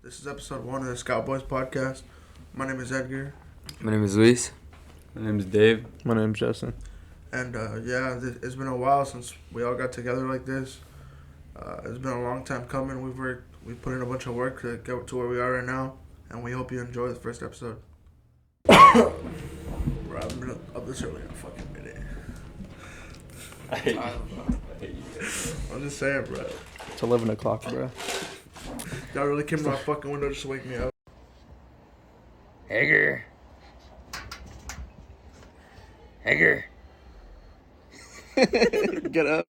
This is episode 1 of the Scout Boys podcast. My name is Edgar. My name is Luis. My name is Dave. My name's Justin. And it's been a while since we all got together like this. It's been a long time coming. We put in a bunch of work to get to where we are right now. And we hope you enjoy the first episode. Bro, I've been up this early in a fucking minute. I hate you. I'm just saying, bro. It's 11 o'clock, bro. Y'all really came to my fucking window just to wake me up. Hager. Get up.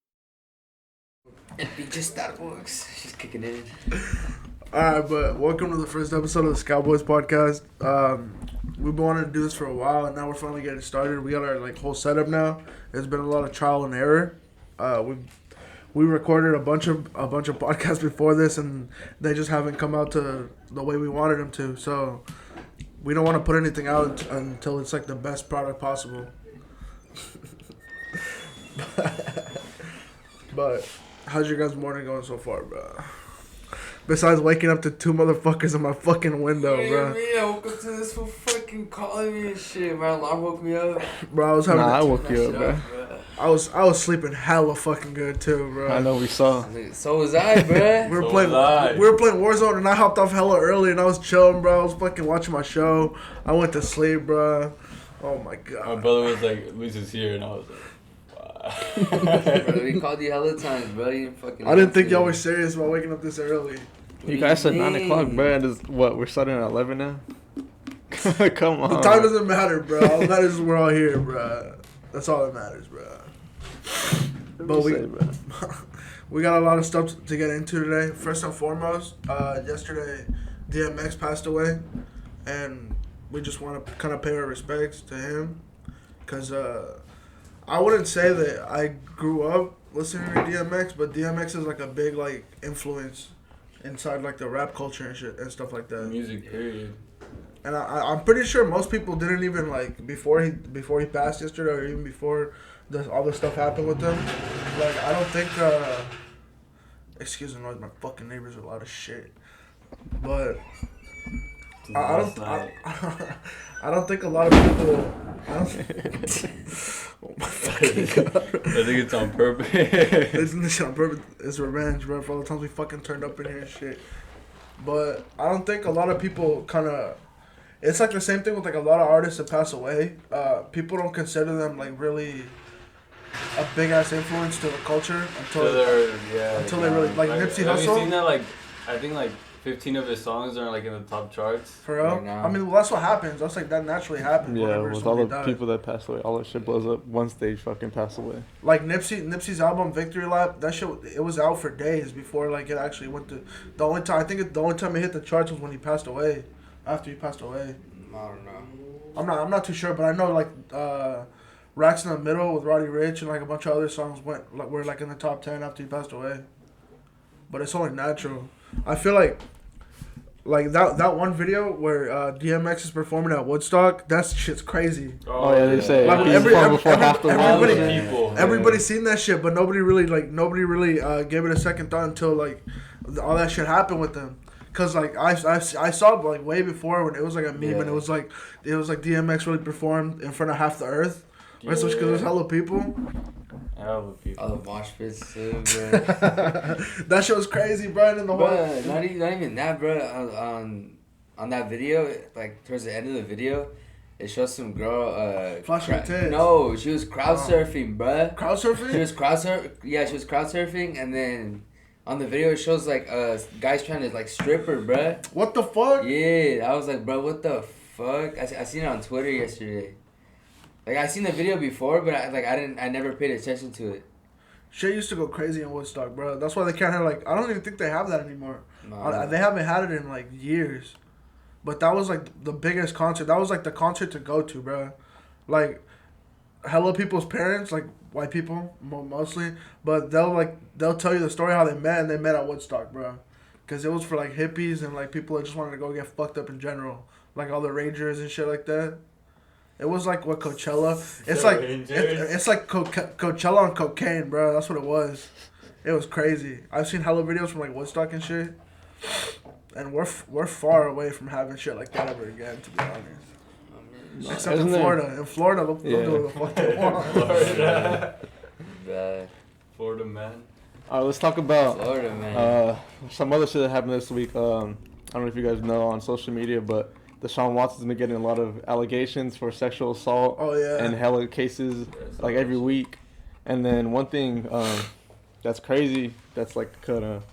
It be just Starbucks. She's kicking in. Alright, but welcome to the first episode of the Scout Boys podcast. We've been wanting to do this for a while, and now we're finally getting started. We got our whole setup now. There's been a lot of trial and error. We recorded a bunch of podcasts before this, and they just haven't come out to the way we wanted them to. So we don't want to put anything out until it's like the best product possible. But how's your guys' morning going so far, bro? Besides waking up to two motherfuckers in my fucking window, bro. I woke up to this fool fucking calling me and shit. My alarm woke me up. Bro, I was having. I woke you up, bro. I was sleeping hella fucking good too, bro. I know we saw. So was I, bro. We were playing Warzone, and I hopped off hella early, and I was chilling, bro. I was fucking watching my show. I went to sleep, bro. Oh my god. My brother was like, Luis is here, and I was like, Bro, we called you hella times, bro. You didn't fucking. I didn't think y'all were serious about waking up this early. You guys said 9 o'clock, bro. And it's, what, we're starting at 11 now? Come on. The time doesn't matter, bro. All that matters is we're all here, bro. That's all that matters, bro. But we got a lot of stuff to get into today. First and foremost, yesterday DMX passed away, and we just want to kind of pay our respects to him, because I wouldn't say that I grew up listening to DMX, but DMX is like a big like influence inside like the rap culture and shit and stuff like that. music, period. And I'm pretty sure most people didn't even like before he passed yesterday, or even before all this stuff happened with him. Like I don't think excuse the noise, my fucking neighbors are loud as shit. But I don't think a lot of people. Oh my fucking god! I think it's on purpose. Isn't this on purpose? It's revenge, bro. For all the times we fucking turned up in here and shit. But I don't think a lot of people kind of. It's like the same thing with like a lot of artists that pass away. People don't consider them like really a big ass influence to the culture until they really like Nipsey Have Hussle. you seen that? Like, I think like 15 of his songs are like in the top charts. For real? Right now. I mean, well, that's what happens. That's like that naturally happens. Yeah, whenever with all the somebody dies. people that passed away, all that shit blows up once they fucking pass away. Like Nipsey's album Victory Lap, that shit, it was out for days before like it actually went to. The only time it hit the charts was when he passed away. After he passed away, I don't know. I'm not too sure, but I know like Racks in the Middle with Roddy Ricch and like a bunch of other songs were like in the top 10 after he passed away. But it's only natural. I feel like that one video where DMX is performing at Woodstock, that shit's crazy. Oh, yeah, they say Like, he's before half the world. Everybody's seen that shit, but nobody really gave it a second thought until like all that shit happened with them. Cause like I saw it like way before when it was like a meme, and it was like DMX really performed in front of half the earth, right? So because there's hella people. Hella people. All the mosh pits too, bro. That shit was crazy, bro. And the whole Bro, not even that, bro. On that video, like towards the end of the video, it shows some girl flashing her tits. No, she was crowd surfing, bro. Crowd surfing? She was crowd surfing, and then on the video it shows like guys trying to like strip her, bro. What the fuck? Yeah, I was like, bro, what the fuck? I seen it on Twitter yesterday. Like I seen the video before, but I never paid attention to it. Shit used to go crazy in Woodstock, bro. That's why they can't have I don't even think they have that anymore. Nah. They haven't had it in like years. But that was like the biggest concert. That was like the concert to go to, bro. Like hella people's parents, like white people mostly, but they'll tell you the story how they met, and they met at Woodstock, bro. Cause it was for like hippies and like people that just wanted to go get fucked up in general, like all the rangers and shit like that. It was like what Coachella. It's like it's like Coachella on cocaine, bro. That's what it was. It was crazy. I've seen hella videos from like Woodstock and shit. And we're far away from having shit like that ever again, to be honest. No, Except in Florida. In Florida, they'll do what the fuck they want. Florida man. All right, let's talk about Florida man. some other shit that happened this week. I don't know if you guys know on social media, but Deshaun Watson's been getting a lot of allegations for sexual assault. Oh yeah. And hella cases like every week. And then one thing that's crazy, that's like kind of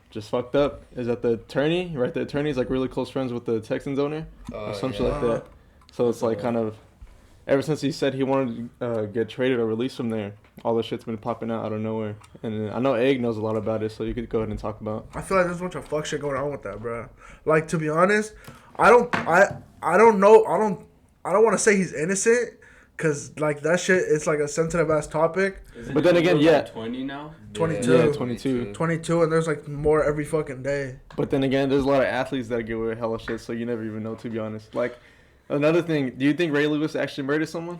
just fucked up, is that the attorney's like really close friends with the Texans owner or some shit like that. So it's like kind of, ever since he said he wanted to get traded or released from there, all this shit's been popping out of nowhere. And I know Egg knows a lot about it, so you could go ahead and talk about. I feel like there's a bunch of fuck shit going on with that, bro. Like, to be honest, I don't know. I don't want to say he's innocent, cause like that shit, it's like a sensitive ass topic. But then again, yeah. 20 now. 22. Yeah, 22. 22, and there's like more every fucking day. But then again, there's a lot of athletes that get away with hella shit, so you never even know, to be honest. Like, another thing, do you think Ray Lewis actually murdered someone?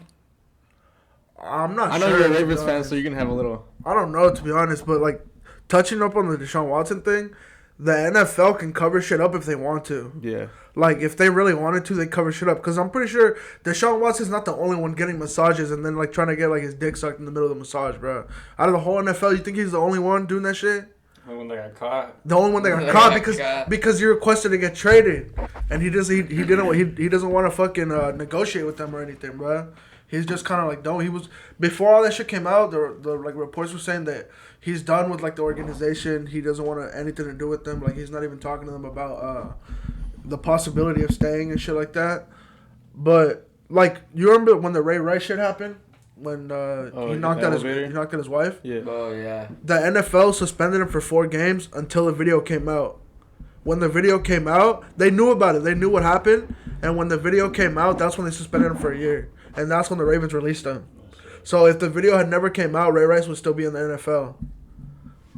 I'm not sure. I know you're a Ravens fan, so you can have a little. I don't know, to be honest, but like touching up on the Deshaun Watson thing, the NFL can cover shit up if they want to. Yeah. Like, if they really wanted to, they cover shit up. Because I'm pretty sure Deshaun Watson's not the only one getting massages and then, like, trying to get, like, his dick sucked in the middle of the massage, bro. Out of the whole NFL, you think he's the only one doing that shit? The only one that got caught. The only one that got caught because he requested to get traded. And he doesn't want to fucking negotiate with them or anything, bro. He's just kind of like, no, he was, before all that shit came out, the like reports were saying that he's done with, like, the organization. He doesn't want anything to do with them. Like, he's not even talking to them about, the possibility of staying and shit like that. But like, you remember when the Ray Rice shit happened, when he knocked out his wife? Yeah. Oh yeah. The NFL suspended him for 4 games until the video came out. When the video came out, they knew about it. They knew what happened, and when the video came out, that's when they suspended him for a year, and that's when the Ravens released him. So if the video had never came out, Ray Rice would still be in the NFL.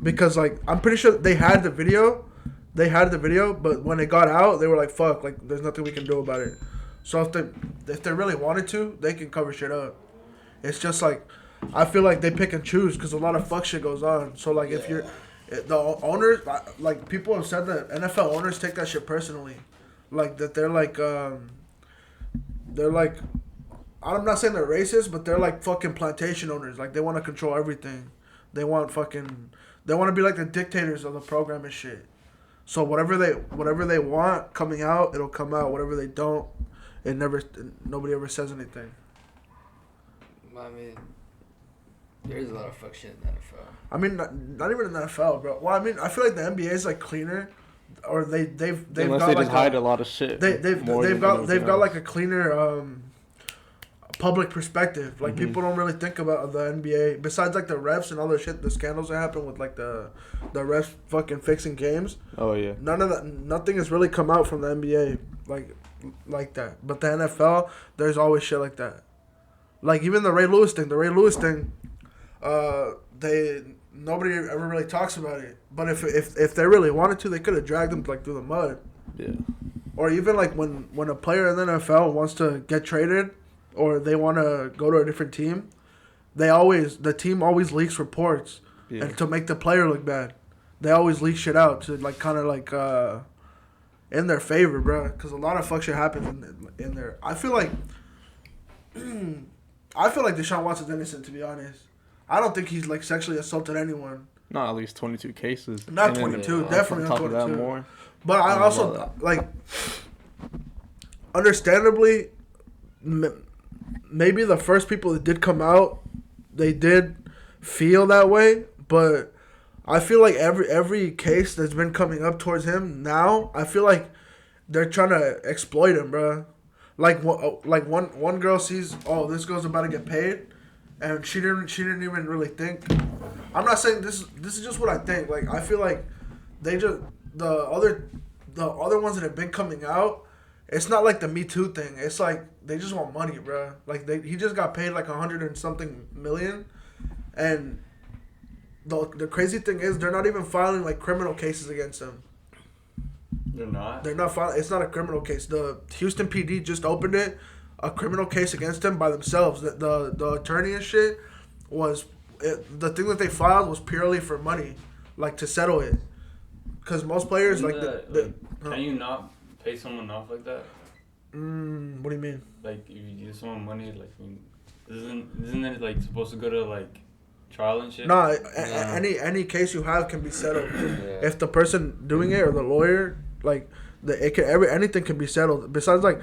Because like, I'm pretty sure they had the video. But when it got out, they were like, fuck, like, there's nothing we can do about it. So if they really wanted to, they can cover shit up. It's just like, I feel like they pick and choose because a lot of fuck shit goes on. So, like, if you're, the owners, like, people have said that NFL owners take that shit personally. Like, that they're like, I'm not saying they're racist, but they're like fucking plantation owners. Like, they want to control everything. They want to be like the dictators of the program and shit. So whatever they want coming out, it'll come out. Whatever they don't, nobody ever says anything. I mean, there's a lot of fuck shit in the NFL. I mean, not even in the NFL, bro. Well, I mean, I feel like the NBA is like cleaner, or they've Unless got they like just hide a lot of shit. They've got like a cleaner public perspective. Like, people don't really think about the NBA besides like the refs and all the shit, the scandals that happen with like the refs fucking fixing games. Oh yeah. Nothing has really come out from the NBA like that. But the NFL, there's always shit like that. Like, even the Ray Lewis thing, nobody ever really talks about it. But if they really wanted to, they could have dragged him like through the mud. Yeah. Or even like when a player in the NFL wants to get traded, or they want to go to a different team, the team always leaks reports, and to make the player look bad, they always leak shit out to like kind of like in their favor, bro. Because a lot of fuck shit happens in there. I feel like Deshaun Watson's innocent, to be honest. I don't think he's like sexually assaulted anyone. Not at least 22 cases. Not 22, definitely not 22. That more. But I also like, understandably, maybe the first people that did come out, they did feel that way, but I feel like every case that's been coming up towards him now, I feel like they're trying to exploit him, bro. Like one girl sees, oh, this girl's about to get paid, and she didn't even really think. I'm not saying this is just what I think. Like, I feel like they just the other ones that have been coming out. It's not like the Me Too thing. It's like they just want money, bro. Like, he just got paid like $100 and something million, and the crazy thing is they're not even filing like criminal cases against him. They're not. They're not filing. It's not a criminal case. The Houston PD just opened a criminal case against him by themselves. The attorney and shit the thing that they filed was purely for money, like to settle it. Because most players Isn't like that, the like, can you not pay someone off like that? what do you mean? Like if you give someone money, like I mean, isn't it like supposed to go to like trial and shit? No, No. any case you have can be settled. Yeah. If the person doing it or the lawyer, like anything can be settled. Besides like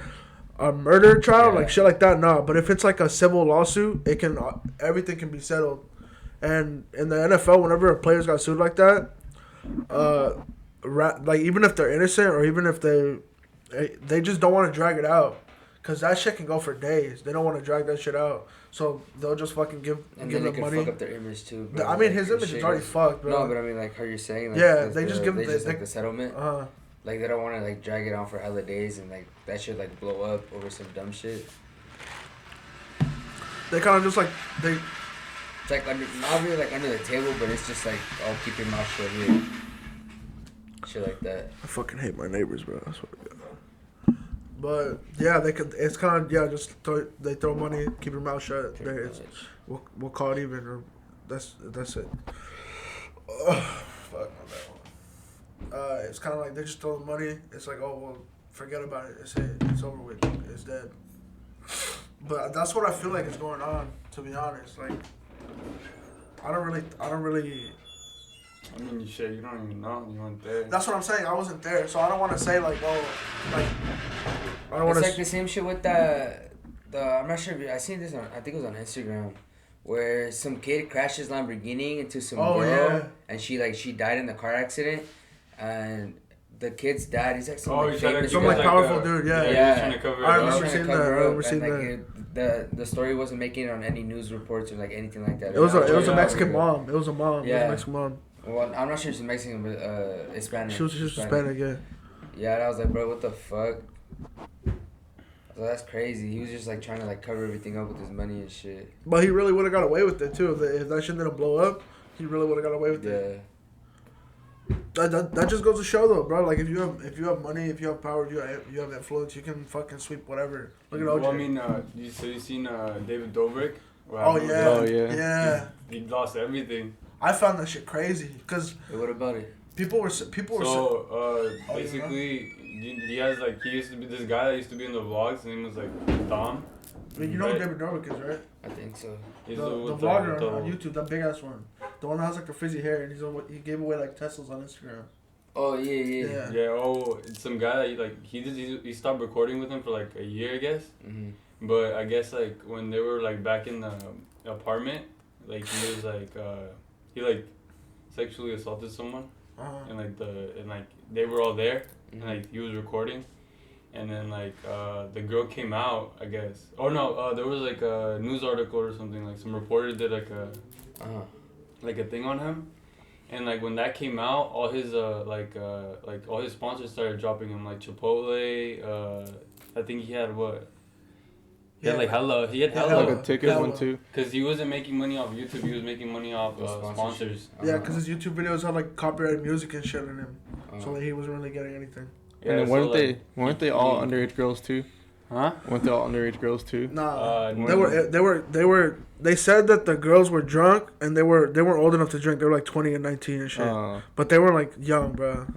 a murder trial, Yeah. like shit like that, no. But if it's like a civil lawsuit, it can everything can be settled. And in the NFL, whenever a players got sued like that, like even if they're innocent or even if they just don't want to drag it out, cause that shit can go for days. They don't want to drag that shit out, so they'll just fucking give And give then they them can money. fuck up their image too. Bro. I mean, Like, his your image shit is already goes- fucked, bro. No, but I mean, like how you're saying, like, Yeah, they just give they the- just, they- like the settlement. Like they don't want to like drag it on for hella days and like that should like blow up over some dumb shit. They kind of just like they. It's like not really like under the table, but it's just like, oh, keep your mouth shut here. Shit like that. I fucking hate my neighbors, bro. I swear to God. But yeah, they could. It's kind of just they throw money, keep your mouth shut. Pretty It's, much. we'll call it even, or that's it. Ugh, fuck on that one. It's kind of like they just throw the money. It's like, oh well, forget about it. It's it. It's over with. It's dead. But that's what I feel like is going on. To be honest, like I don't really. I mean, shit, you don't even know. You weren't there. That's what I'm saying. I wasn't there, so I don't want to say like, oh, like I don't want It's to. like the same shit with the I'm not sure if I seen this on, I think it was on Instagram, where some kid crashes Lamborghini into some Oh, girl yeah. and she died in the car accident, and the kid's dad, he's like some Oh, like he's trying to famous give Some, like, guy. powerful dude, yeah. He's trying to cover it I up. remember Trying to seeing cover that, I up, remember and, seeing like, that. the story wasn't making it on any news reports or like anything like that. It was a Yeah. Mexican mom. It was a mom. It was Yeah. a Mexican mom. Well, I'm not sure she's Mexican, but Hispanic. She was Hispanic, yeah. Yeah, and I was like, bro, what the fuck? So that's crazy. He was just like trying to like cover everything up with his money and shit. But he really would have got away with it too. If that shit didn't blow up, he really would have got away with it. Yeah. That just goes to show though, bro. Like if you have money, if you have power, if you have influence, you can fucking sweep whatever. Look at OJ. Well, I mean, you seen David Dobrik? Oh yeah. Oh, yeah. Yeah. He lost everything. I found that shit crazy because Hey, what about it? people were So basically, he has like he used to be this guy that used to be in the vlogs. His name was like Dom. I mean, you know who Right. David Dobrik is, right? I think so. He's The with vlogger the- on YouTube, that big ass one, the one that has like the frizzy hair, and he gave away like Teslas on Instagram. Oh yeah. Yeah. Yeah. Oh, it's some guy that he stopped recording with him for like a year, I guess. Mm-hmm. But I guess like when they were like back in the apartment, like he was like he like sexually assaulted someone, and like they were all there, and like he was recording, and then like the girl came out, I guess. Oh no, there was like a news article or something, like some reporter did like a thing on him, and like when that came out, all his all his sponsors started dropping him, like Chipotle. I think he had what. He had like hella. He had hella. Like a ticket Hella. one too. Because he wasn't making money off YouTube, he was making money off sponsors. Yeah, because his YouTube videos had like copyrighted music and shit in him, so Uh-huh. like, he wasn't really getting anything. Yeah, And then so, weren't they all underage girls too? Huh? Weren't they all underage girls too? Nah, no. they said that the girls were drunk and they weren't old enough to drink. They were like 20 and 19 and shit, but they were like young, bro.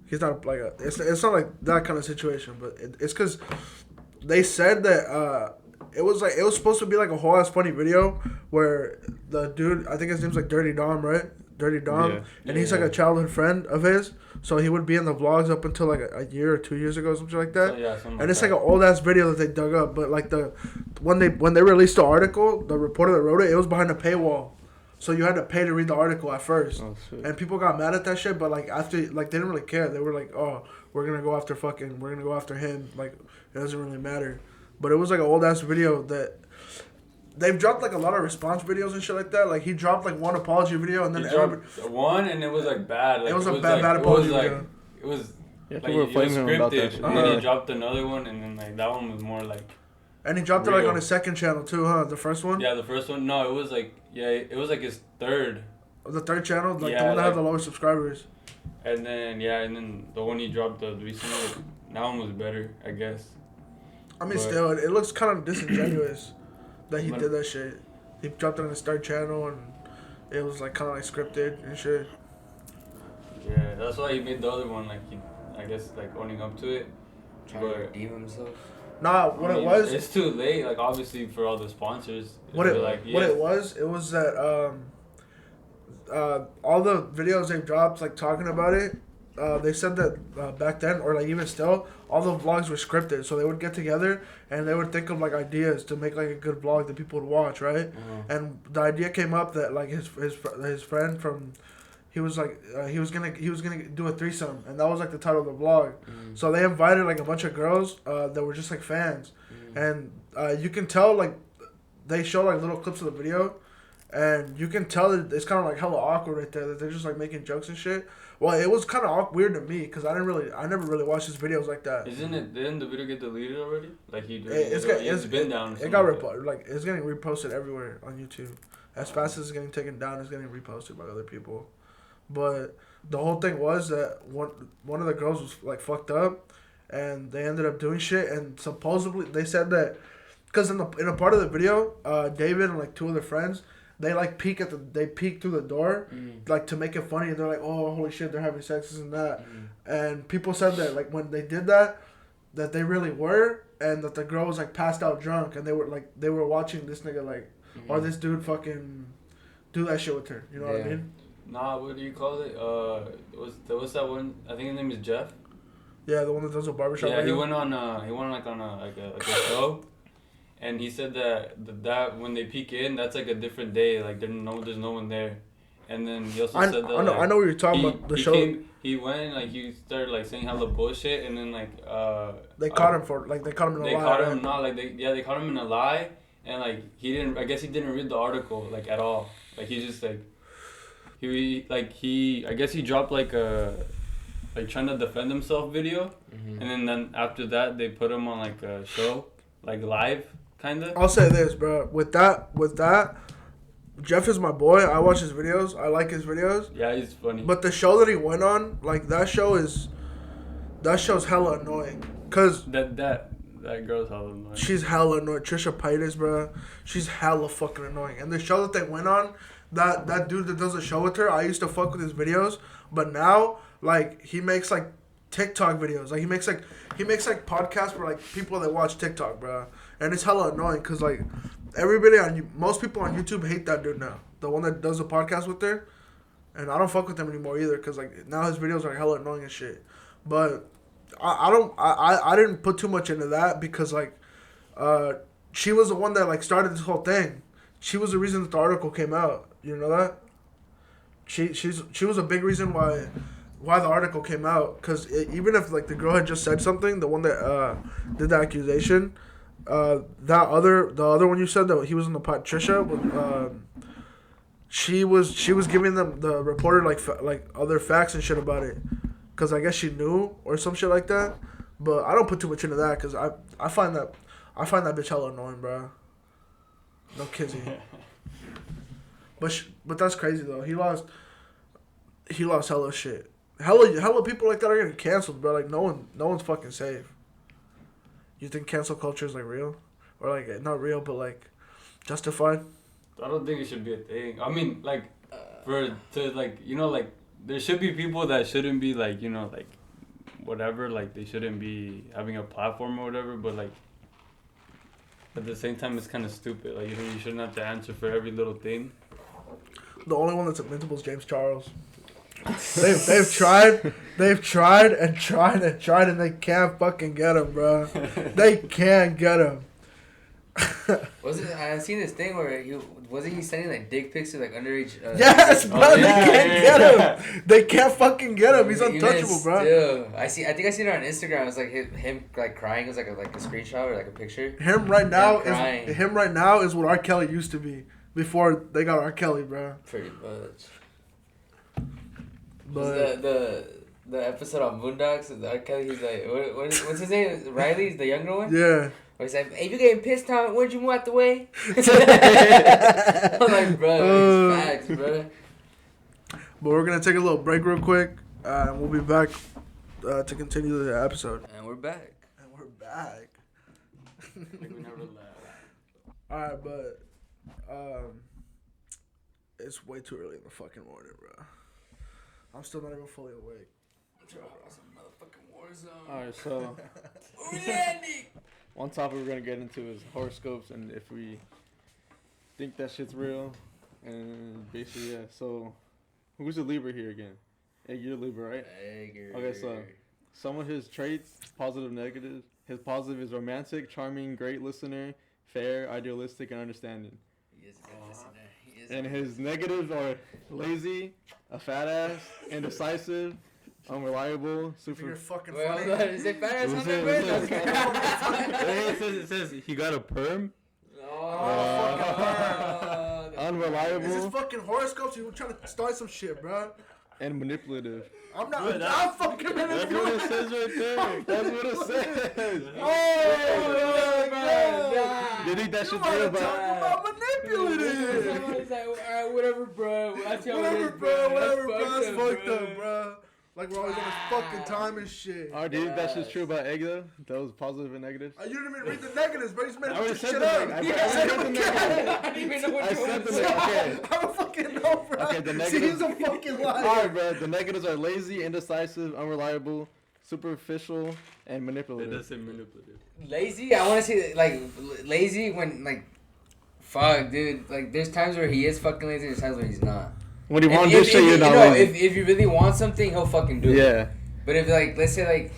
He's not like it's not like that kind of situation, but it's because they said that it was supposed to be like a whole ass funny video where the dude, I think his name's like Dirty Dom, right? Dirty Dom, Yeah. and he's like a childhood friend of his, so he would be in the vlogs up until like a year or 2 years ago, something like that. So, yeah, something And it's that. like an old ass video that they dug up, but like when they released the article, the reporter that wrote it was behind a paywall, so you had to pay to read the article at first. Oh shit. And people got mad at that shit, but like after, like they didn't really care. They were like, oh, we're gonna go after him. Like it doesn't really matter. But it was like an old ass video that they've dropped like a lot of response videos and shit like that. Like he dropped like one apology video and then He everybody, dropped one and it was like bad. Like, it was a like, bad it apology was, like, video. It was Yeah, like people were it was flaming him about that scripted, shit. and then Uh-huh. he dropped another one, and then like that one was more like. And he dropped it like Real. on his second channel too, huh? The first one, Yeah, the first one. No, it was like it was like his third, the third channel, like the Yeah, one that had like- the lowest subscribers. and then the one he dropped the recently. That one was better, I guess. I mean, But- still, it looks kind of disingenuous that he But- did that shit. He dropped it on his third channel and it was like kind of like scripted and shit. Yeah, that's why he made the other one, like, he, I guess, like, owning up to it. Trying to redeem himself. Nah, it was. It's too late, like, obviously, for all the sponsors. What it was that all the videos they dropped, like, talking about it, they said that back then, or like even still, all the vlogs were scripted. So they would get together and they would think of like ideas to make like a good vlog that people would watch, right? And the idea came up that like his friend from, he was gonna do a threesome, and that was like the title of the vlog. So they invited like a bunch of girls that were just like fans, and you can tell like they show like little clips of the video. And you can tell that it's kind of like hella awkward right there, that they're just like making jokes and shit. Well, it was kind of weird to me because I never really watched his videos like that. Didn't the video get deleted already? Like it's been down. It got like it's getting reposted everywhere on YouTube. As fast as it's getting taken down, it's getting reposted by other people. But the whole thing was that one of the girls was like fucked up, and they ended up doing shit. And supposedly they said that because in a part of the video, David and like two of their friends. They like peek through the door, like to make it funny. And they're like, "Oh, holy shit, they're having sex, this and that." And people said that like when they did that they really were, and that the girl was like passed out drunk, and they were watching this nigga like or this dude fucking do that shit with her. You know what I mean? Nah, what do you call it? What's that one? I think his name is Jeff. Yeah, the one that does a barbershop. Yeah, he went on a show. And he said that when they peek in, that's like a different day. Like there's no one there. And then he also said that I know what you're talking about. The show. He went like he started like saying hella bullshit, and then like they caught him in a lie. They caught him not like they caught him in a lie, and like he didn't. I guess he didn't read the article like at all. Like he just like I guess he dropped like a like trying to defend himself video, and then after that they put him on like a show like live. Kinda. I'll say this, bro. With that, Jeff is my boy. I watch his videos. I like his videos. Yeah, he's funny. But the show that he went on, like that show's hella annoying. Cause that girl's hella annoying. She's hella annoying. Trisha Paytas, bro. She's hella fucking annoying. And the show that they went on, that dude that does the show with her, I used to fuck with his videos, but now like he makes like TikTok videos. Like he makes like podcasts for like people that watch TikTok, bro. And it's hella annoying because like most people on YouTube hate that dude now. The one that does the podcast with her, and I don't fuck with him anymore either because like now his videos are hella annoying and shit. But I didn't put too much into that because like she was the one that like started this whole thing. She was the reason that the article came out. You know that? She was a big reason why the article came out, because even if like the girl had just said something, the one that did the accusation, the other one you said that he was in the pot, Trisha, she was giving them, the reporter, like other facts and shit about it, because I guess she knew or some shit like that. But I don't put too much into that because I find that bitch hella annoying, bro. No kidding. But that's crazy though. He lost hella shit. Hella people like that are getting canceled, bro. Like no one's fucking safe. You think cancel culture is like real, or like not real, but like justified? I don't think it should be a thing. I mean, like like there should be people that shouldn't be like like whatever, like they shouldn't be having a platform or whatever. But like at the same time, it's kind of stupid. Like you think you shouldn't have to answer for every little thing. The only one that's invincible is James Charles. They've tried and tried and tried, and they can't fucking get him, bro. They can't get him. I seen this thing where wasn't he sending like dick pics to like underage? Yes, bro. They can't get him. They can't fucking get him. He's untouchable, bro. Still, I think I seen it on Instagram. It's like him like crying. It was like a screenshot or like a picture. Him right now is what R. Kelly used to be before they got R. Kelly, bro. Pretty much. But the episode on Boondocks, R. Kelly, he's like, what's his name? Riley's the younger one. Yeah. Where he's like, hey, you getting pissed, Tom? Why'd you move out the way? I'm like, bro, it's facts, bro. But we're gonna take a little break real quick, and we'll be back to continue the episode. And we're back. Like we never left. All right, but it's way too early in the fucking morning, bro. I'm still not even fully awake. Alright, so one topic we're gonna get into is horoscopes and if we think that shit's real. And basically, yeah. So, who's a Libra here again? Hey, you're a Libra, right? Okay, so some of his traits, positive, negative. His positive is romantic, charming, great listener, fair, idealistic, and understanding. He is a good listener. And his negatives are lazy, a fat ass, indecisive, unreliable, super. You're fucking Well, funny. is it fat ass What's on it? there, What's man? It says he got a perm. Unreliable. Is this fucking horoscopes? You trying to start some shit, bro? And manipulative. I'm not. Bro, I'm fucking That's what manipulating. it says right there. That's what it says. Oh my god! You think that You shit's wanna real, talk but about manipulative? He's like, alright, whatever, bro. That's how it Whatever, is, bro. That's Whatever, bro. That's up, fucked up, bro. Like we're always on this fucking time and shit. alright, do you think that shit's true about Egg though? That was positive and negative. You didn't even read the negatives, bro. You just made I up already shit said the up. neg- I Yeah, said I the don't negative. care. I didn't even know what I you said wanted the to say. negative. I don't fucking know, bro. Okay, the See, negatives. he's a fucking liar. Alright, bro. The negatives are lazy, indecisive, unreliable, superficial, and It manipulative. does say manipulative. Lazy? I want to say, like, lazy when, like, fuck, dude. Like, there's times where he is fucking lazy, there's times where he's not. When you And want to do shit, you're not lazy. if you really want something, he'll fucking do it. Yeah. But if, like, let's say, like,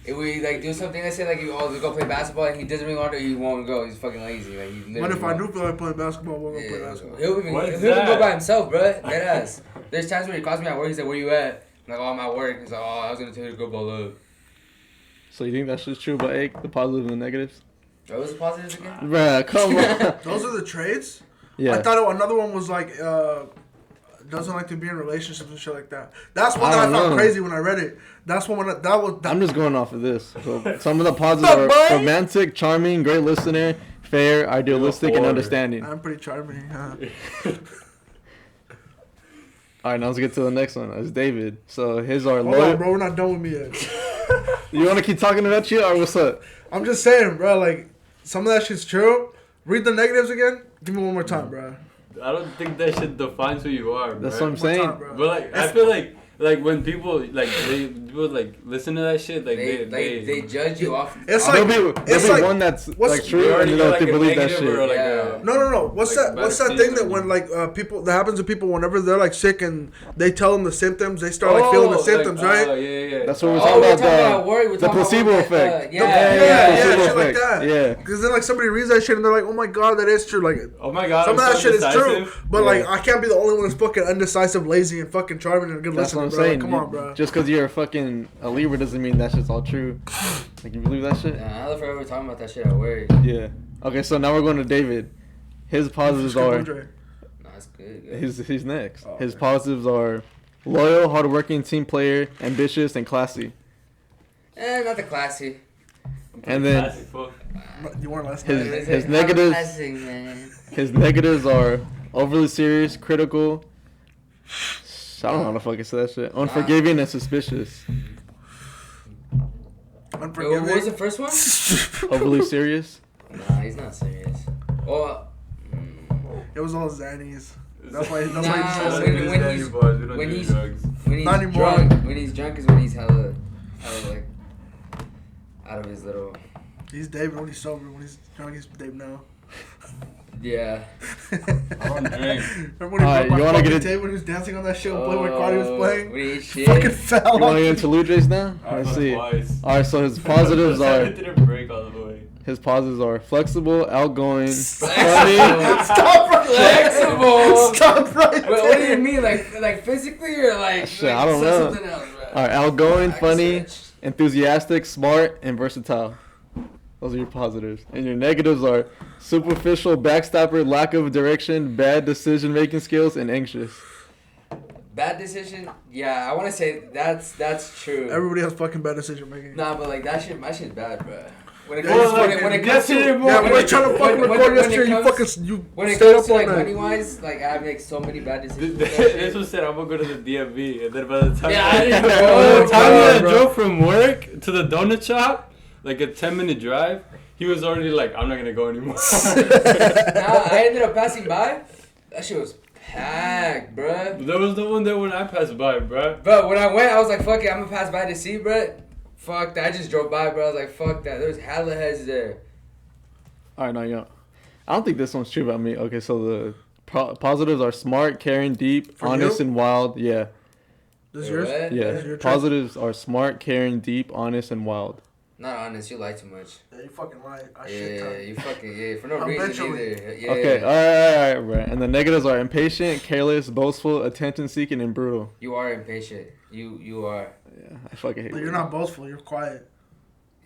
if we, like, do something, let's say, like, we go play basketball and he doesn't really want to, he won't go. He's fucking lazy. Like, he literally What if I won't. do feel like playing basketball? We'll go play basketball. He'll even, What is he'll even go that? by himself, bro. Deadass. There's times where he calls me at work, he's like, where you at? I'm like, oh, I'm at work. He's like, oh, I was going to tell you to go ball up. So you think that shit's true about Egg? The positives and the negatives? What was the positives again? Bruh, come on. Those are the traits. Yeah. I thought another one was like doesn't like to be in relationships and shit like that. That's one I that I don't found know. crazy when I read it. That's one when that was. I'm just going off of this. So some of the positives are romantic, charming, great listener, fair, idealistic, and Order. understanding. I'm pretty charming. Huh? All right, now let's get to the next one. That's David. So his are Hold loyal. on, bro. We're not done with me yet. You want to keep talking about you or what's up? I'm just saying, bro. Like some of that shit's true. Read the negatives again. Give me one more time, bro. I don't think that shit defines who you are, bro. That's what I'm One more saying. time, bro. But like, I feel like when people people like listen to that shit, like They judge you off. It's off- like- There'll it's be like- one that's what's- like true and then they'll believe that shit. Yeah. No. What's Like, that bad thing that feeling. when like people that happens to people whenever they're like sick and they tell them the symptoms, they start like feeling the symptoms, right? Oh, yeah. That's what we're Oh, talking we're about. talking about worry. We're The talking about placebo work, effect. Yeah, placebo shit like effect. that. Yeah. Because then like somebody reads that shit and they're like, oh my god, that is true. Like Oh my god. some of I'm that so shit is true, decisive. but like Yeah. I can't be the only one that's fucking undecisive, lazy, and fucking charming and a good That's what listener, I'm bro. saying. Like, come on, bro. Just because you're a fucking a Libra doesn't mean that shit's all true. Like, you believe that shit? Yeah, I love forever talking about that shit at work. Yeah. Okay, so now we're going to David. His positives are Andre. No, it's good. Good. he's next. Oh, His okay. positives are loyal, hardworking, team player, ambitious, and classy. Not the classy. And then- Classic, fuck. You weren't last His- night. his negatives- Classic, man. His negatives are overly serious, critical. I don't know how to fucking say that shit. Unforgiving and suspicious. Wait, what was Unforgiving. the first one? Overly serious. Nah, he's not serious. Well, It was all Xannies. That's why. That's Nah, why he I just don't when- do when any he's- boys, we don't when do he's- drugs. when he's Not anymore. drunk is when he's hella like out of his little. He's David when he's sober. When he's drunk, he's Dave now. Yeah. I don't drink. Remember when he Alright, broke my you wanna fucking get it- table when he was dancing on that show when Cardi was playing? When he ate He shit. fucking fell. You want to get into Lou Jays now? I Let's fucked see. twice. Alright, so his positives are It didn't break all the way. his positives are flexible, outgoing, Flexible. funny. Stop right there. Flexible. Stop right Wait, what do you there. mean? Like physically or like? Shit, like I don't know. Something else, bro? Alright, outgoing, I can funny, switch. enthusiastic, smart, and versatile. Those are your positives. And your negatives are superficial, backstabber, lack of direction, bad decision-making skills, and anxious. Bad decision. Yeah, I want to say that's true. Everybody has fucking bad decision making. Nah, but like that shit, my shit's bad, bro. When it Yeah, comes, you when, fucking- when it comes to, yesterday Yeah, morning- we were trying to fucking when- record when it yesterday. You comes- fucking when it stayed comes up to all like night. money wise, like I have like so many bad decisions. with that This shit. was said I'm gonna go to the DMV, and then by the time Yeah, I didn't by know. the time I Bro. drove from work to the donut shop, like a 10-minute drive, he was already like, I'm not gonna go anymore. Nah, I ended up passing by. That shit was Packed, bruh. There was no one there when I passed by, bruh. But when I went, I was like, fuck it, I'm gonna pass by to see, bruh. Fuck that. I just drove by, bro. I was like, fuck that. There's hella heads there. Alright, no, yo. I don't think this one's true about me. Okay, so the positives are smart, caring, deep, For honest, you? and wild. Yeah. Wait, This is yours? what? Yeah. This is your Positives are smart, caring, deep, honest, and wild. Not honest, you lie too much. Yeah, you fucking lie. I Yeah, shit ton. you fucking, for no Eventually. reason either. Yeah. Okay, alright, bro. And the negatives are impatient, careless, boastful, attention-seeking, and brutal. You are impatient. You are. Yeah, I fucking hate But it. you're not boastful. You're quiet.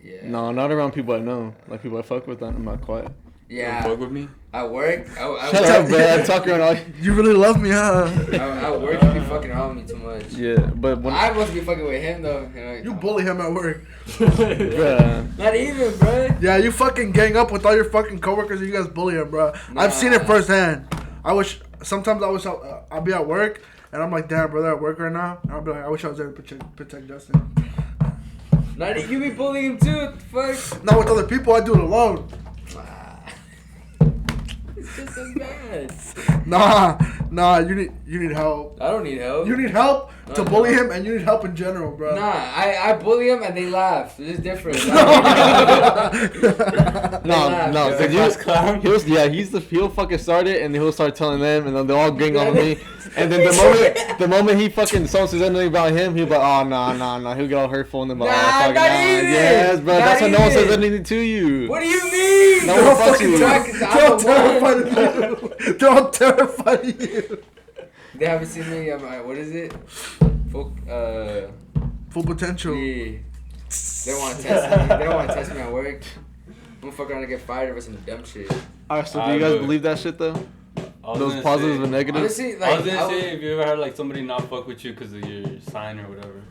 Yeah. No, not around people I know. Like people I fuck with, I'm not quiet. Yeah. Fuck with me. At work, Shut up, bro. I'm talking around all. You really love me, huh? At work, you be fucking around with me too much. Yeah, but when I must be fucking with him though. You bully him at work. bruh, Not even, bro. Yeah, you fucking gang up with all your fucking coworkers and you guys bully him, bro. I've seen it Nah. firsthand. Sometimes I wish I'll be at work and I'm like, damn, brother, at work right now. And I'll be like, I wish I was there to protect Justin. Not you be bullying him too. What the fuck? Not with other people, I do it alone. It's just as bad. Nah, you need help. I don't need help. You need help to No, bully no. him and you need help in general, bro. Nah, I bully him and they laugh. It's different. no, laugh, no, bro. cause he'll fucking start it and he'll start telling them and then they'll all gang on me. And then the moment he fucking someone says anything about him, he'll be like, oh nah, he'll get all hurtful and then be like, Nah, oh, fuck, not even. yes, bro, Not that's why no one says even. anything to you. What do you mean? No They're one all fucks fucking with you. They're all terrified of you. They're all terrified of you. They haven't seen me. What is it? Full potential. Yeah. They want to test me. They don't want to test me at work. I'm gonna fuck around and get fired over some dumb shit. Alright, so do you guys believe that shit though? Those positives and negatives? Honestly, I like, was gonna say, if you ever had like somebody not fuck with you because of your sign or whatever.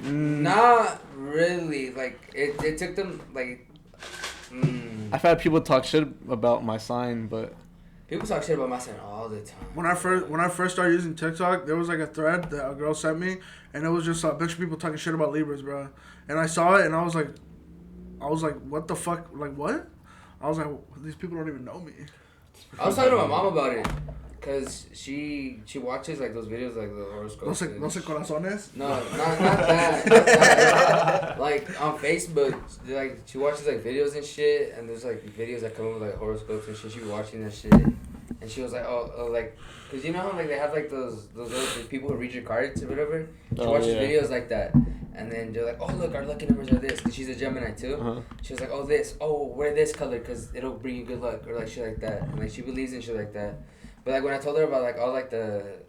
not really. Like, it took them, like, I've had people talk shit about my sign, but people talk shit about my son all the time. When I first started using TikTok, there was like a thread that a girl sent me, and it was just a bunch of people talking shit about Libras, bro. And I saw it, and I was like, what the fuck? Like, what? I was like, these people don't even know me. I was talking to my mom about it. Cause she watches like those videos like the horoscopes. No sé corazones. No, not that. Like on Facebook, like she watches like videos and shit, and there's like videos that come up with like horoscopes and shit. She be watching that shit, and she was like, oh, like, cause you know how like they have like those little people who read your cards or whatever. She watches videos like that, and then they're like, oh look, our lucky numbers are this. Cause she's a Gemini too. She was like, wear this color, cause it'll bring you good luck, or like shit like that. And like she believes in shit like that. But like when I told her about like all like the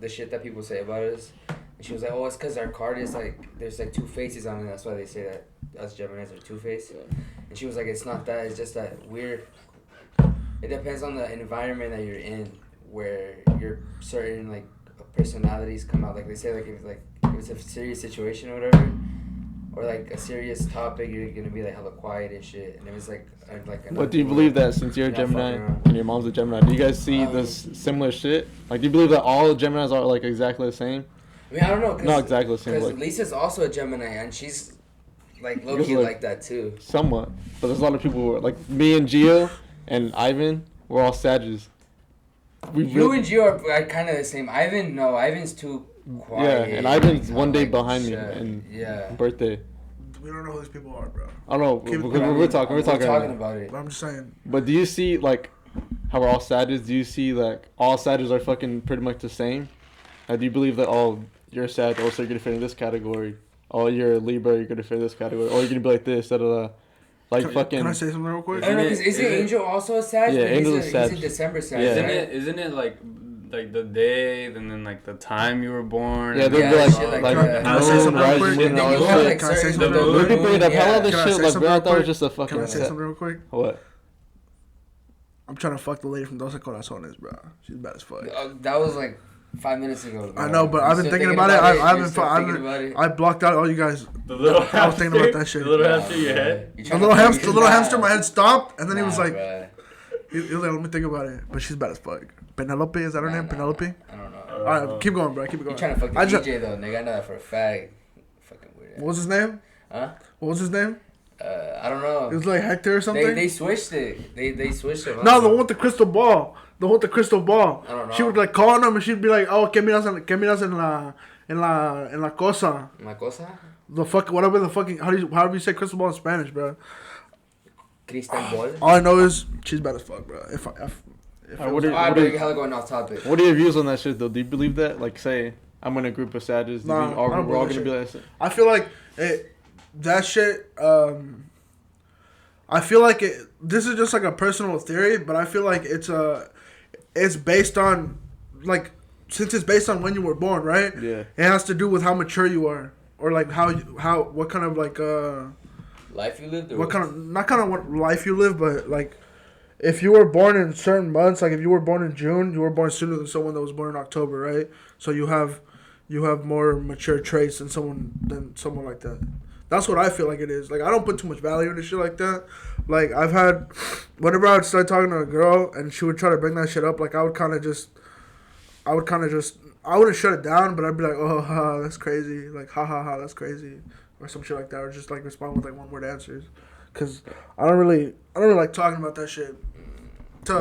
shit that people say about us, and she was like, oh, it's because our card is like there's like two faces on it. That's why they say that us Geminis are two-faced. And she was like, it's not that. It's just that it depends on the environment that you're in, where your certain like personalities come out. Like they say, like if it's a serious situation or whatever, or like a serious topic, you're gonna be like hella quiet and shit. And it was like what do you believe that since you're a Gemini and your mom's a Gemini, do you guys see this similar shit? Like, do you believe that all Geminis are like exactly the same? I mean, I don't know. Not exactly the same. Because Like, Lisa's also a Gemini, and she's like low-key like that too. Somewhat, but there's a lot of people who are like me and Gio and Ivan. We're all Sagittarius. You and Gio are kind of the same. Ivan's too quiet. Yeah, and Ivan's kinda one day like behind me shut. and birthday. We don't know who these people are, bro. I don't know. We're talking right about it. But I'm just saying. But do you see like how we're all Sagittarius? Do you see like all Sagittarius are fucking pretty much the same? Do you believe that you're a Sag, also you're gonna fit in this category? Oh, you're a Libra, you're gonna fit in this category. Or you're gonna be like this, da da da. Like fucking. Can I say something real quick? I don't know, because isn't Angel also a Sag? Yeah, But Angel's a Sag. He's a December Sag. Yeah. Right? Isn't it like the day and then like the time you were born? Yeah, and they'll be Yeah, like, shit like like that. Can I say moon, something real rising, quick? moon, And and all then you this have shit. like Can I say certain. something? The We've been bringing up hella Yeah. this Can I shit, say like, something bro, I real thought it was quick? just a Can I fucking say something real quick? What? I'm trying to fuck the lady from Dos Corazones, bro. She's bad as fuck. That was like 5 minutes ago. I know, but You I've been still thinking about it. You're still thinking about it? I blocked out all you guys. The little I was thinking about that shit. The little Nah, hamster in your bro. head. You The trying little to- hamster, my head stopped, and then he was Nah, like, bruh. he was like, let me think about it. But she's bad as fuck. Penelope, is that her name? Penelope? I don't know. All right, keep going, bro. Keep it You going. trying to fuck the I just- DJ though, nigga? I know that for a fact. Fucking weird. What was his name? Huh? What was his name? I don't know. It was like Hector or something. They switched it. They switched it. No, the one with the crystal ball. The one with the crystal ball. I don't know. She would like call on him and she'd be like, "Oh, que miras en la cosa." ¿Una cosa? The fuck, whatever the fucking however you say crystal ball in Spanish, bro. Crystal ball. All I know is she's bad as fuck, bro. If what are- Alright, bro, you're hella going off topic. What are your views on that shit though? Do you believe that? Like, say I'm in a group of savages. Nah, We're all I don't gonna believe be that like that. I feel like that shit. I feel like this is just like a personal theory, but I feel like it's based on like since it's based on when you were born, right? Yeah. It has to do with how mature you are, or like what kind of like Life you lived, or what kind of not kind of what life you live, but like if you were born in certain months, like if you were born in June, you were born sooner than someone that was born in October, right? So you have more mature traits than someone like that. That's what I feel like it is. Like I don't put too much value into shit like that. Like I've had, whenever I would start talking to a girl and she would try to bring that shit up, like I wouldn't shut it down, but I'd be like, oh, ha, that's crazy. Like, ha, ha, ha, that's crazy. Or some shit like that. Or just, like, respond with, like, one-word answers. Because I don't really like talking about that shit.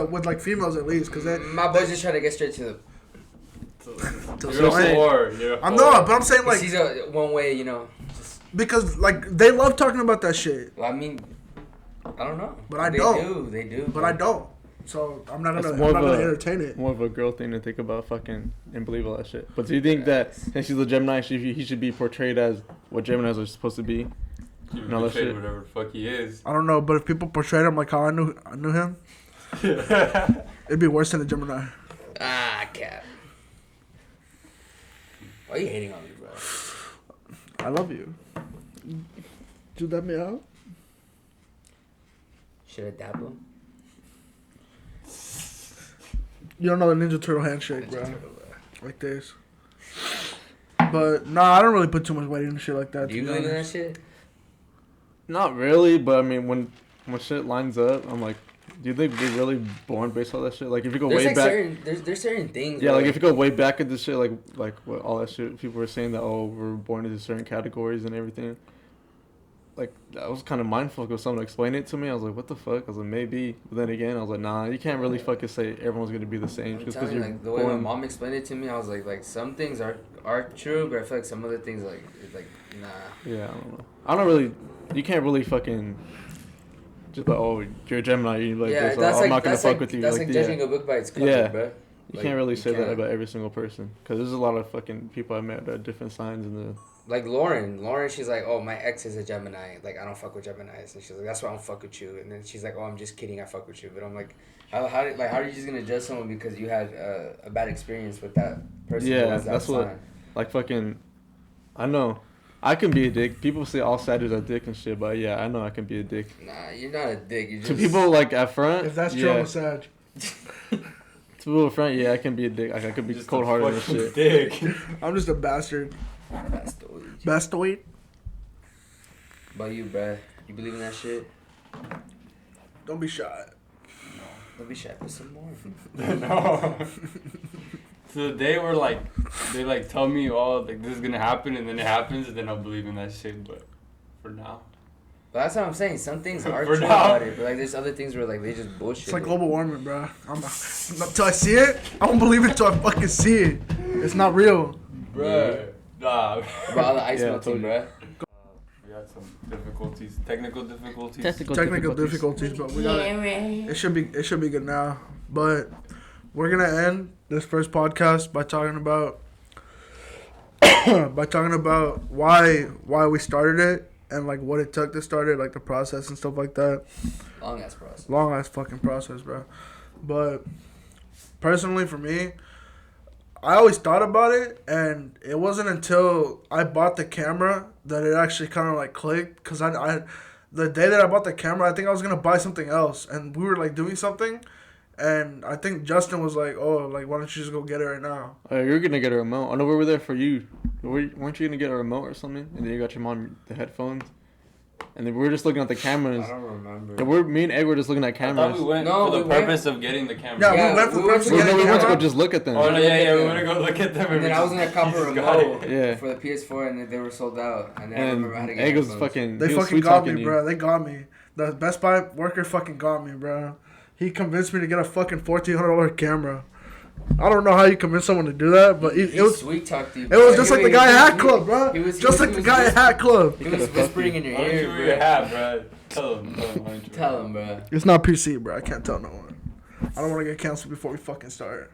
With, like, females, at least. Because my boys just try to get straight to the... You're a whore. I'm not, but I'm saying, like... He's a one way, you know. Just, because, like, they love talking about that shit. well, I mean, I don't know. But I they don't. They do. But I don't. So I'm not That's gonna entertain it. More of a girl thing to think about fucking and believe all that shit. But do you think that since she's a Gemini, he should be portrayed as what Geminis are supposed to be? And all that shit. Whatever the fuck he is. I don't know, but if people portrayed him like how I knew him, it'd be worse than a Gemini. Ah, cat. Why are you hating on me, bro? I love you. Do that me out? Should I dap him? You don't know the Ninja Turtle handshake, bro. Like this. But, nah, I don't really put too much weight into shit like that. Do you believe in that shit? Not really, but I mean, when shit lines up, I'm like, do you think we're really born based on that shit? Like, if you go way back... There's certain things... Yeah, like, if you go way back into shit, like what all that shit, people were saying that, oh, we're born into certain categories and everything. Like, I was kind of mindful because someone explained it to me. I was like, what the fuck? I was like, maybe. But then again, I was like, nah, you can't really fucking say everyone's going to be the same. I'm Just telling because you, you're like, the way born... my mom explained it to me, I was like some things are true, but I feel like some other things, like nah. Yeah, I don't know. I don't really... You can't really fucking... Just like, oh, you're a Gemini, you're like Yeah, this, that's I'm like, not going to fuck with you. That's like judging a book by its cover, Yeah. bro. You Like, can't really say that can't. about every single person. Because there's a lot of fucking people I met that are different signs in the... Like Lauren, she's like, oh, my ex is a Gemini. Like, I don't fuck with Geminis. And she's like, that's why I don't fuck with you. And then she's like, oh, I'm just kidding, I fuck with you. But I'm like, how are you just gonna judge someone because you had a bad experience with that person? Yeah, who has that that's what... sign? Like, fucking... I know. I can be a dick. People say all satyrs are dick and shit, but yeah, I know I can be a dick. Nah, you're not a dick. You just... To people, like, at front... If that's true, yeah. I'm a Sag. To people at front, yeah, I can be a dick. Like, I could be Just cold-hearted a and fucking shit. dick. I'm just a bastard. Bastoid? About you, bruh. You believe in that shit? Don't be shy. Don't be shy. Put some more. No. So the day where like they like tell me, oh, like this is gonna happen, and then it happens, and then I'll believe in that shit. But for now, But that's what I'm saying. Some things are For true now. about it, but like there's other things where like they just bullshit. It's like it. global warming, bro. Until I see it, I won't believe it until I fucking see it. It's not real. bruh, nah. About all the ice Yeah, melting, totally. bruh. We had some difficulties, technical difficulties. Technical difficulties, but we got it. It should be good now. But we're gonna end this first podcast by talking about why we started it and like what it took to start it, like the process and stuff like that. Long ass process. Long ass fucking process, bro. But personally, for me, I always thought about it, and it wasn't until I bought the camera that it actually kind of like clicked. Cause I the day that I bought the camera, I think I was gonna buy something else, and we were like doing something, and I think Justin was like, "Oh, like why don't you just go get it right now?" You're gonna get a remote. I know we were there for you. Weren't you gonna get a remote or something? And then you got your mom the headphones. And then we were just looking at the cameras. I don't remember. And me and Egg were just looking at I cameras. thought we went No, for the we went- purpose of getting the camera. Yeah, Yeah, we went for we the went purpose to of get getting we the went to go camera. just look at them. Oh no, Look yeah, at yeah, we them. want to go look at them. And then I was gonna cop a Jesus got it. remote Yeah. for the PS4, and they were sold out. And then I And remember how to get Egg was headphones. fucking... They he was fucking got me, sweet-talking you. bro. They got me. The Best Buy worker fucking got me, bro. he convinced me to get a fucking $1,400 camera. I don't know how you convince someone to do that, but it was sweet talk to you. It was just like the guy at Hat Club, bro. Just like the guy at Hat Club. He was whispering in your Why don't ear, you wear your hat, bro? Tell him. Why don't you Tell him, bro. It's not PC, bro. I can't tell no one. I don't want to get canceled before we fucking start.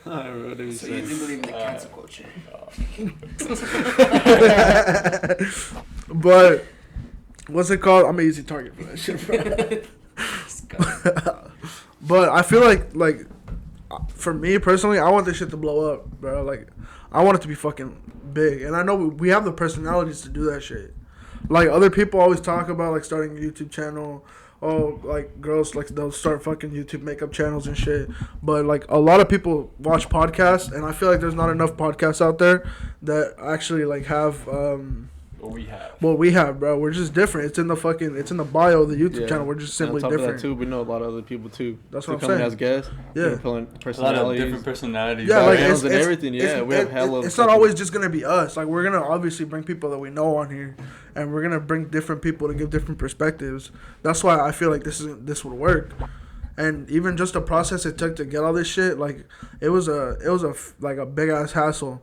So you do believe in the cancel culture? But what's it called? I'm an easy target for that shit, bro. But I feel like for me personally, I want this shit to blow up, bro. Like I want it to be fucking big, and I know we have the personalities to do that shit. Like other people always talk about like starting a YouTube channel. Oh, like girls like they'll start fucking YouTube makeup channels and shit. But like a lot of people watch podcasts, and I feel like there's not enough podcasts out there that actually like have what we have, bro. We're just different. It's in the bio of the YouTube channel. We're just simply on top different. Of that too, we know a lot of other people too. That's what I'm coming saying. As guests, yeah, a lot of different personalities. Yeah, like and everything. Yeah, we have hella. It's not always just gonna be us. Like we're gonna obviously bring people that we know on here, and we're gonna bring different people to give different perspectives. That's why I feel like this would work. And even just the process it took to get all this shit, like it was like a big ass hassle.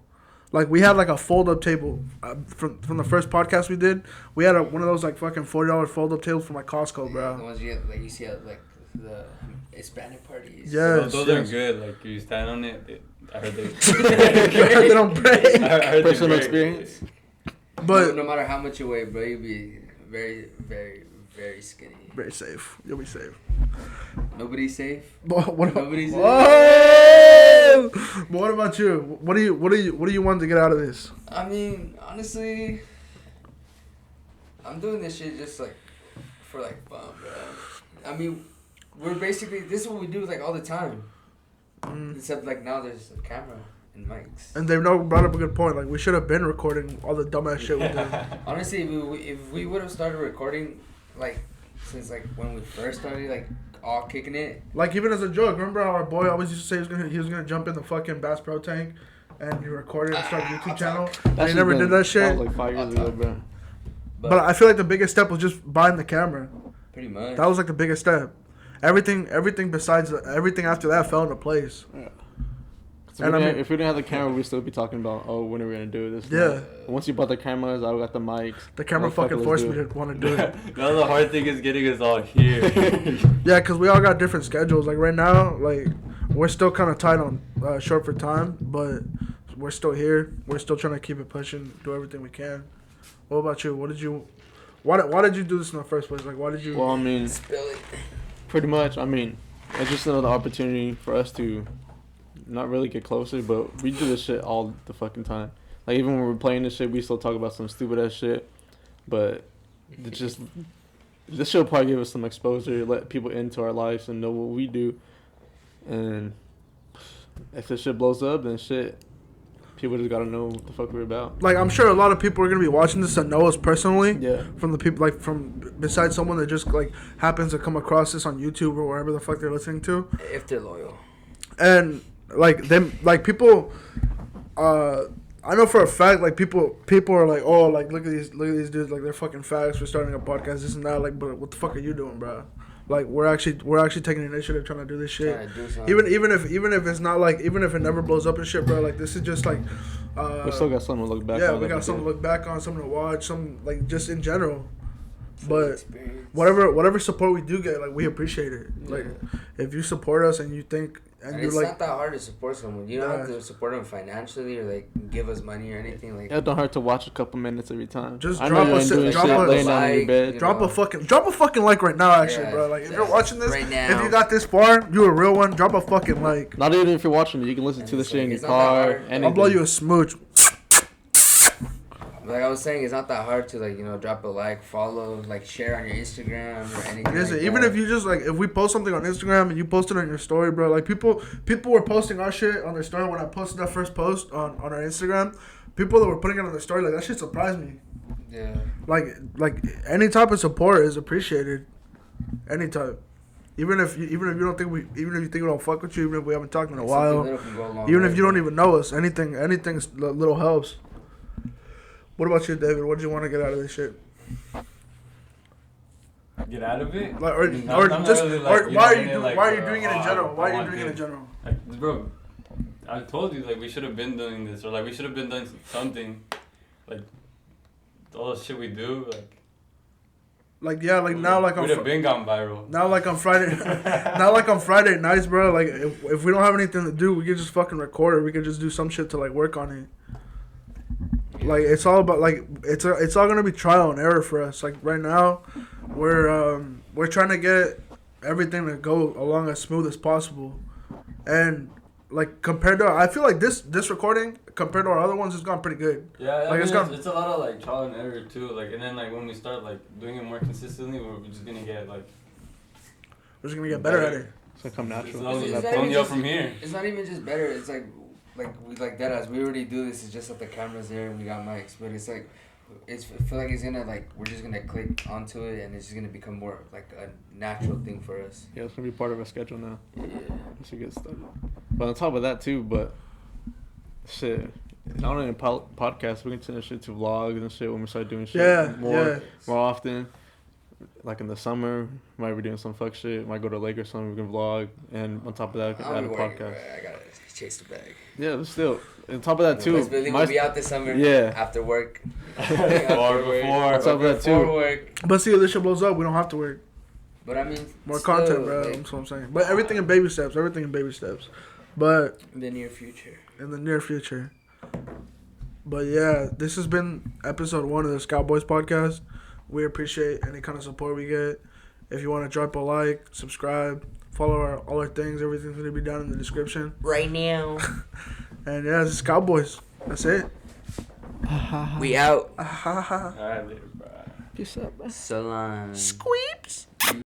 Like we had like a fold up table from the first podcast we did. We had one of those like fucking $40 fold up tables from like Costco, bro. The ones you see at like the Hispanic parties. Yes, those are good. Like you stand on it. I heard they. They don't break. I heard personal they break. experience. But no matter how much you weigh, bro, you'll be very, very, very skinny. very safe. You'll be safe. Nobody's safe. Nobody's safe. Whoa! But what about you? What do you want to get out of this? I mean, honestly, I'm doing this shit just like for like fun, bro. I mean, this is what we do like all the time. Except like now there's a camera and mics. And they've brought up a good point. Like we should have been recording all the dumbass shit we did. Honestly, if we would have started recording like since like when we first started like all kicking it. Like even as a joke, remember how our boy always used to say he was gonna jump in the fucking Bass Pro Tank and you record it and start a YouTube channel. And he never did that shit. That was like 5 years ago, bro. But I feel like the biggest step was just buying the camera. Pretty much. That was like the biggest step. Everything besides everything after that fell into place. Yeah. So if we didn't have the camera, we'd still be talking about, when are we going to do this? Yeah. Once you bought the cameras, I got the mics. The camera fucking forced me to want to do it. Now the hard thing is getting us all here. Yeah, because we all got different schedules. Like right now, like we're still kind of tight on short for time, but we're still here. We're still trying to keep it pushing, do everything we can. What about you? Why did you do this in the first place? Like, why did you? Well, I mean, Spill it. pretty much. I mean, it's just another opportunity for us to not really get closer, but we do this shit all the fucking time. Like, even when we're playing this shit, we still talk about some stupid ass shit. But it's just, this shit will probably give us some exposure, let people into our lives and know what we do. And if this shit blows up, then shit, people just gotta know what the fuck we're about. Like, I'm sure a lot of people are gonna be watching this that know us personally. Yeah. From the people, like, from besides someone that just like happens to come across this on YouTube or wherever the fuck they're listening to. If they're loyal. And like them, like people, I know for a fact, like people are like, oh, like look at these dudes, like they're fucking fags for starting a podcast, this and that. Like, but what the fuck are you doing, bro? Like we're actually taking initiative, trying to do this shit. Even if it's not like, even if it never blows up and shit, bro. Like this is just like. We still got something to look back on. Yeah, we got something to look back on, something to watch, some like just in general. But whatever support we do get, like we appreciate it. Yeah. Like if you support us and you think and you're it's like, not that hard to support someone. You don't have to support them financially or like give us money or anything like. It don't hurt to watch a couple minutes every time. Just drop a fucking like right now, actually, bro. Like if you're watching this, right now, if you got this far, you a real one. Drop a fucking like. Not even if you're watching it, you can listen to the shit in your car. I'll blow you a smooch. Like I was saying, it's not that hard to like, you know, drop a like, follow, like share on your Instagram or anything. Like even if you just like, if we post something on Instagram and you post it on your story, bro, like people were posting our shit on their story when I posted that first post on our Instagram. People that were putting it on their story, like that shit surprised me. Yeah. Like any type of support is appreciated. Any type. Even if you don't think even if you think we don't fuck with you, even if we haven't talked in a while, even if you don't even know us, anything's little helps. What about you, David? What do you want to get out of this shit? get out of it. Like, or just really, or like, why are in you it, doing like, why are you doing it in general? Why I are you want doing it in this. general? Like, bro, I told you like we should have been doing this, or like we should have been doing something, like all the shit we do, Like yeah, like now like we'd have been gone viral. Now like on Friday, now like on Friday nights, bro. Like if we don't have anything to do, we could just fucking record it. We could just do some shit to like work on it. Like it's all about like it's all gonna be trial and error for us. Like right now, we're trying to get everything to go along as smooth as possible, and like compared to I feel like this recording compared to our other ones has gone pretty good. Yeah, like it's a lot of like trial and error too. Like and then like when we start like doing it more consistently, we're just gonna get like we're just gonna get better at it. It's gonna come natural. It's only up from here. It's not even just better. It's like we like that as we already do this. It's just that the camera's there and we got mics. But it's like I feel like it's gonna like we're just gonna click onto it and it's just gonna become more like a natural thing for us. Yeah, it's gonna be part of our schedule now. Yeah. We should get started. But on top of that too, but shit, not only in podcasts, we can turn this shit to vlogs and shit when we start doing shit more often. Like in the summer, might be doing some fuck shit. Might go to a lake or something. We can vlog, and on top of that, we can add a podcast. I gotta chase the bag. Yeah, but still, on top of that too, Billy will be out this summer. Yeah. After work. Or before. On top of that too. Work. But see, if this shit blows up, we don't have to work. But I mean, More still, content, bro. like, That's what I'm saying. But everything in baby steps. Everything in baby steps. But in the near future. in the near future. But yeah, this has been episode 1 of the Scout Boys podcast. We appreciate any kind of support we get. If you want to drop a like, subscribe, follow all our things, everything's going to be down in the description. Right now. And yeah, it's Scout Boys. That's it. We out. Alright, later, bro. Peace out, bro. So long. Squeeps.